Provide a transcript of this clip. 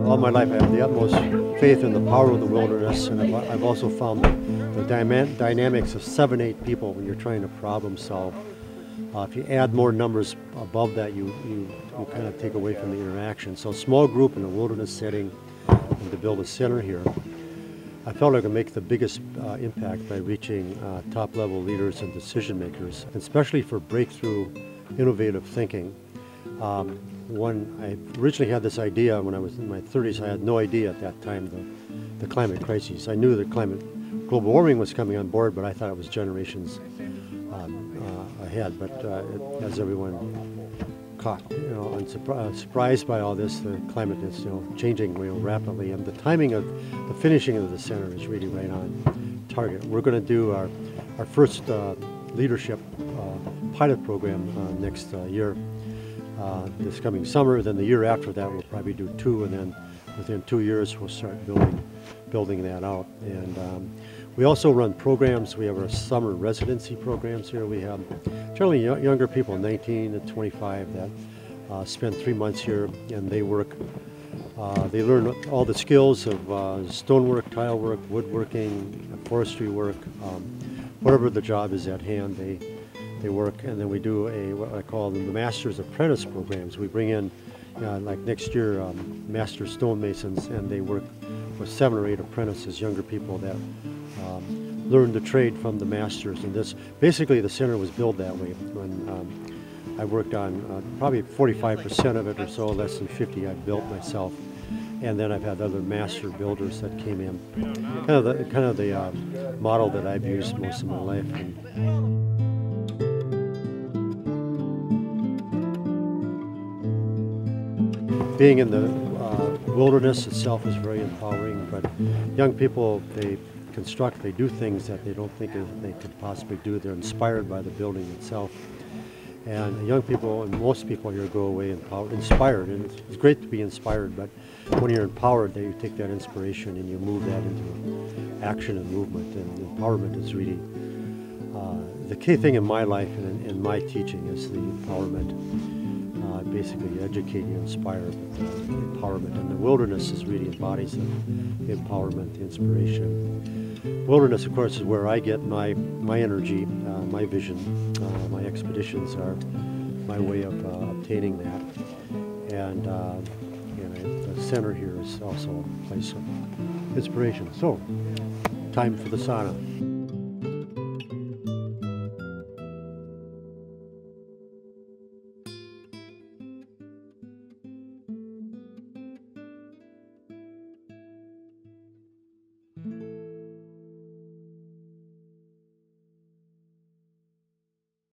All my life I have the utmost faith in the power of the wilderness, and I've also found the dynamics of 7, 8 people when you're trying to problem solve. If you add more numbers above that, you kind of take away from the interaction. So small group in a wilderness setting, and to build a center here, I felt I could make the biggest impact by reaching top-level leaders and decision makers, especially for breakthrough, innovative thinking. I originally had this idea when I was in my 30s. I had no idea at that time the climate crisis. I knew that global warming was coming on board, but I thought it was generations ahead. But as everyone caught, surprised by all this, the climate is changing rapidly, and the timing of the finishing of the center is really right on target. We're going to do our first leadership pilot program next year. This coming summer. Then the year after that we'll probably do 2, and then within 2 years we'll start building that out. And we also run programs. We have our summer residency programs here. We have generally younger people, 19 to 25, that spend 3 months here, and they work. They learn all the skills of stonework, tile work, woodworking, forestry work, whatever the job is at hand. They work, and then we do what I call the Master's Apprentice programs. We bring in, like next year, Master Stonemasons, and they work with 7 or 8 apprentices, younger people that learn the trade from the masters. And basically the center was built that way. When I worked on probably 45% of it or so, less than 50 I built myself. And then I've had other master builders that came in. Kind of the model that I've used most of my life. Being in the wilderness itself is very empowering, but young people, they construct, they do things that they don't think they could possibly do. They're inspired by the building itself. And young people, and most people here, go away inspired, and it's great to be inspired, but when you're empowered, you take that inspiration and you move that into action and movement, and empowerment is really the key thing in my life and in my teaching is the empowerment. Basically educate you, inspire, empowerment, and the wilderness really embodies the empowerment, the inspiration. Wilderness, of course, is where I get my energy, my vision. My expeditions are my way of obtaining that, and the center here is also a place of inspiration. So, time for the sauna.